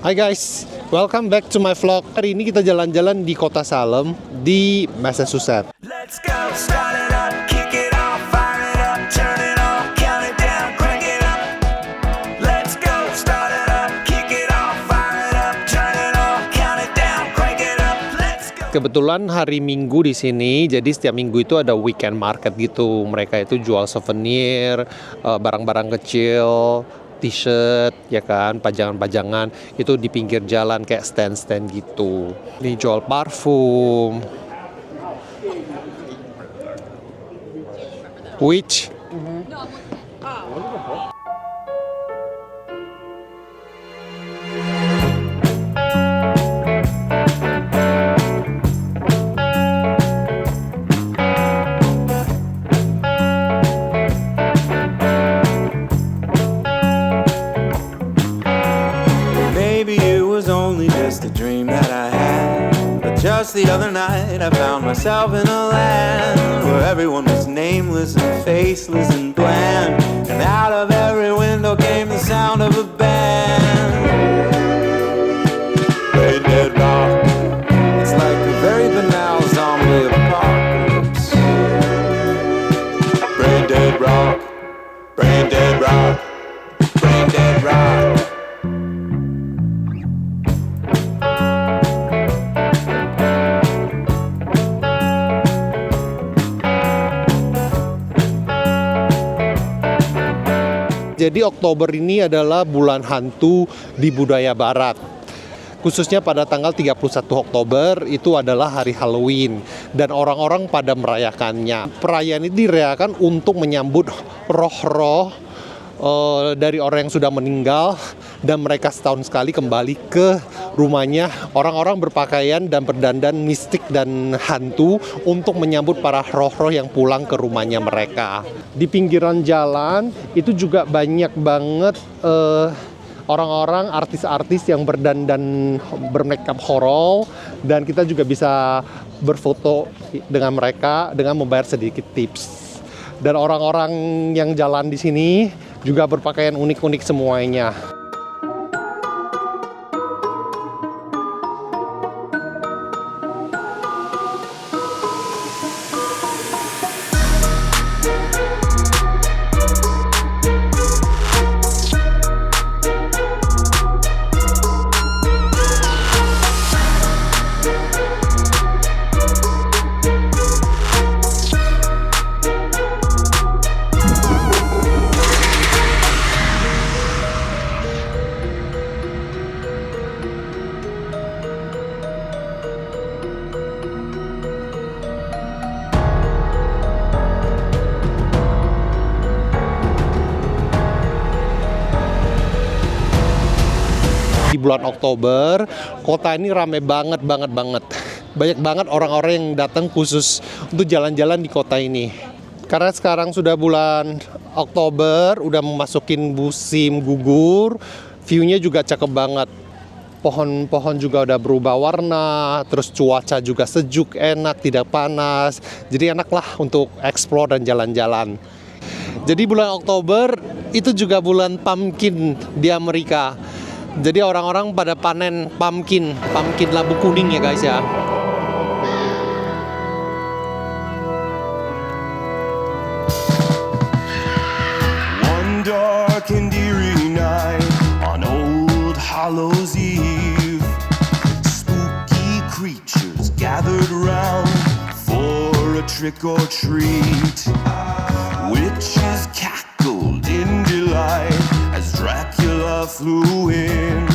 Hai guys, welcome back to my vlog. Hari ini kita jalan-jalan di kota Salem di Massachusetts. Let's go, start it up, kick it off, fire it up, turn it on, count it down, crank it up. Let's go, start it up, kick it off, fire it up, turn it on, count it down, crank it up. Let's go. Kebetulan hari Minggu di sini, jadi setiap minggu itu ada weekend market gitu. Mereka itu jual souvenir, barang-barang kecil, t-shirt, ya kan, pajangan-pajangan itu di pinggir jalan kayak stand-stand gitu. Ini jual parfum. Which? Maybe it was only just a dream that I had, but just the other night I found myself in a land where everyone was nameless and faceless and bland, and out of every window came the sound of a band. Red Dead Rock, it's like a very banal zombie apocalypse. Brain Dead Rock, Brain Dead Rock, Brain Dead Rock. Jadi Oktober ini adalah bulan hantu di budaya barat. Khususnya pada tanggal 31 Oktober itu adalah hari Halloween dan orang-orang pada merayakannya. Perayaan ini dirayakan untuk menyambut roh-roh dari orang yang sudah meninggal dan mereka setahun sekali kembali ke rumahnya. Orang-orang berpakaian dan berdandan mistik dan hantu untuk menyambut para roh-roh yang pulang ke rumahnya mereka. Di pinggiran jalan itu juga banyak banget orang-orang artis-artis yang berdandan bermakeup horor, dan kita juga bisa berfoto dengan mereka dengan membayar sedikit tips. Dan orang-orang yang jalan di sini juga berpakaian unik-unik semuanya. Di bulan Oktober, kota ini rame banget. Banyak banget orang-orang yang datang khusus untuk jalan-jalan di kota ini. Karena sekarang sudah bulan Oktober, udah memasukin musim gugur, view-nya juga cakep banget. Pohon-pohon juga udah berubah warna, terus cuaca juga sejuk, enak, tidak panas. Jadi enak lah untuk explore dan jalan-jalan. Jadi bulan Oktober itu juga bulan pumpkin di Amerika. Jadi orang-orang pada panen pumpkin labu kuning ya guys ya. One dark and eerie night on Old Hallows Eve, spooky creatures gathered round for a trick or treat. Witches cackled in delight as Dracula flew in.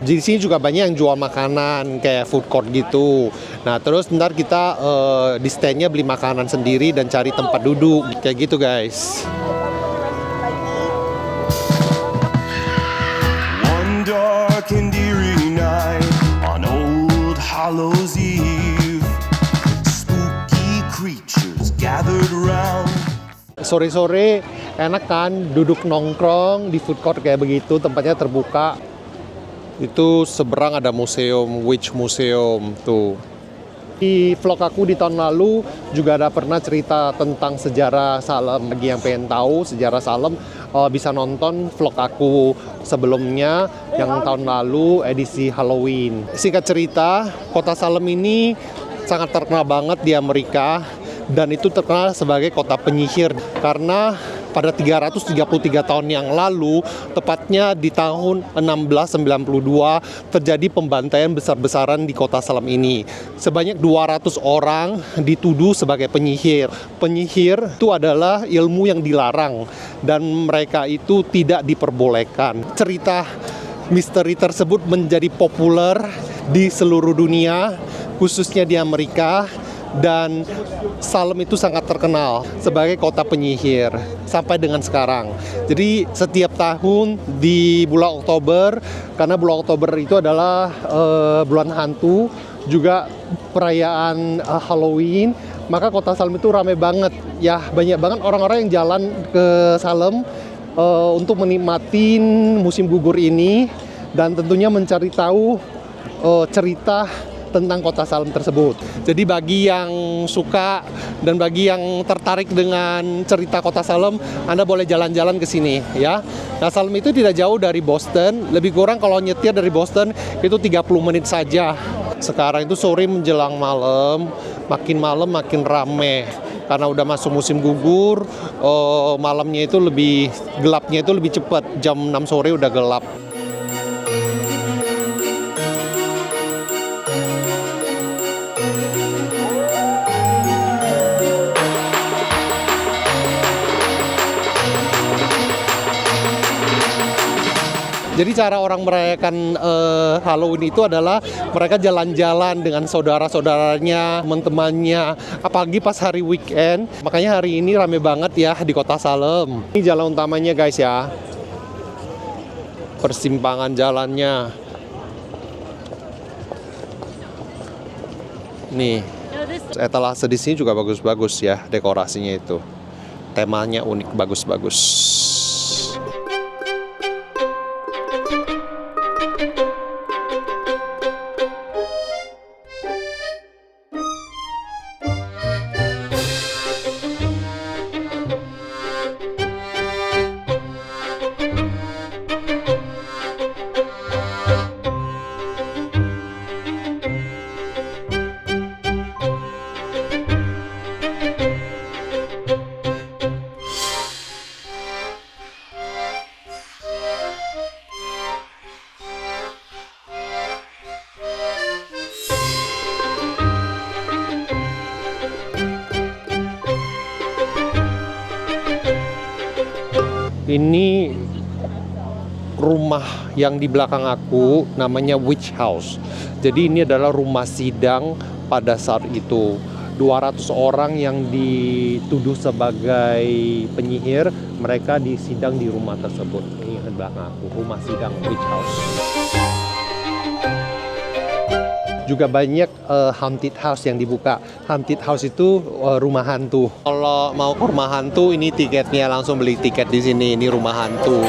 Di sini juga banyak yang jual makanan kayak food court gitu. Nah terus ntar kita di stand-nya beli makanan sendiri dan cari tempat duduk kayak gitu guys. One dark and eerie night on Old Hallows Eve, spooky creatures gathered round. Sore-sore enak kan duduk nongkrong di food court kayak begitu, tempatnya terbuka. Itu seberang ada museum, Witch Museum tuh. Di vlog aku di tahun lalu juga ada pernah cerita tentang sejarah Salem. Bagi yang pengen tahu sejarah Salem, bisa nonton vlog aku sebelumnya yang tahun lalu edisi Halloween. Singkat cerita, Kota Salem ini sangat terkenal banget di Amerika dan itu terkenal sebagai kota penyihir karena pada 333 tahun yang lalu, tepatnya di tahun 1692, terjadi pembantaian besar-besaran di Kota Salem ini. Sebanyak 200 orang dituduh sebagai penyihir. Penyihir itu adalah ilmu yang dilarang dan mereka itu tidak diperbolehkan. Cerita misteri tersebut menjadi populer di seluruh dunia, khususnya di Amerika, dan Salem itu sangat terkenal sebagai kota penyihir sampai dengan sekarang. Jadi setiap tahun di bulan Oktober, karena bulan Oktober itu adalah bulan hantu, juga perayaan Halloween, maka kota Salem itu ramai banget. Ya, banyak banget orang-orang yang jalan ke Salem untuk menikmati musim gugur ini dan tentunya mencari tahu cerita tentang Kota Salem tersebut. Jadi bagi yang suka dan bagi yang tertarik dengan cerita Kota Salem, Anda boleh jalan-jalan ke sini ya. Nah, Salem itu tidak jauh dari Boston, lebih kurang kalau nyetir dari Boston itu 30 menit saja. Sekarang itu sore menjelang malam makin rame. Karena udah masuk musim gugur, malamnya itu gelapnya itu lebih cepat, jam 6 sore udah gelap. Jadi cara orang merayakan Halloween itu adalah mereka jalan-jalan dengan saudara-saudaranya, teman-temannya, apalagi pas hari weekend. Makanya hari ini rame banget ya di Kota Salem. Ini jalan utamanya guys ya. Persimpangan jalannya. Nih, etalase di sini juga bagus-bagus ya dekorasinya itu. Temanya unik, bagus-bagus. Ini rumah yang di belakang aku namanya Witch House. Jadi ini adalah rumah sidang pada saat itu. 200 orang yang dituduh sebagai penyihir, mereka disidang di rumah tersebut. Ini di belakang aku, rumah sidang Witch House. Juga banyak haunted house yang dibuka. Haunted house itu rumah hantu. Kalau mau ke rumah hantu, ini tiketnya, langsung beli tiket di sini. Ini rumah hantu.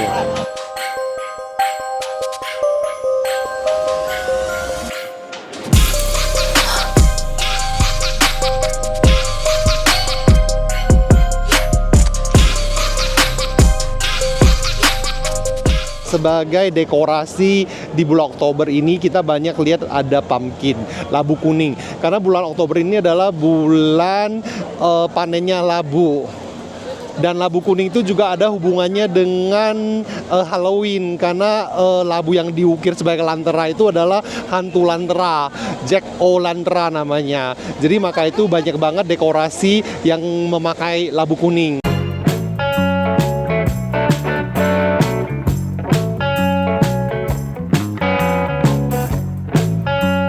Sebagai dekorasi di bulan Oktober ini kita banyak lihat ada pumpkin, labu kuning. Karena bulan Oktober ini adalah bulan panennya labu. Dan labu kuning itu juga ada hubungannya dengan Halloween. Karena labu yang diukir sebagai lantera itu adalah hantu lantera, Jack O' Lantern namanya. Jadi maka itu banyak banget dekorasi yang memakai labu kuning.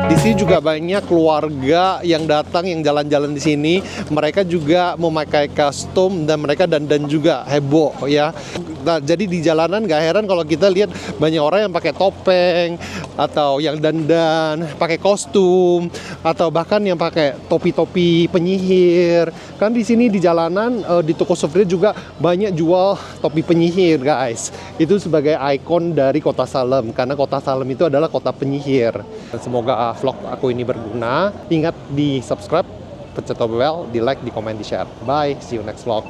Di sini juga banyak keluarga yang datang, yang jalan-jalan di sini. Mereka juga memakai kostum dan mereka dandan juga heboh ya. Nah, jadi di jalanan gak heran kalau kita lihat banyak orang yang pakai topeng atau yang dandan, pakai kostum atau bahkan yang pakai topi-topi penyihir. Kan di sini di jalanan di toko souvenir juga banyak jual topi penyihir, guys. Itu sebagai ikon dari Kota Salem karena Kota Salem itu adalah kota penyihir. Dan semoga vlog aku ini berguna. Ingat di subscribe, pencet tombol bell, di like, di komen, di share. Bye, see you next vlog.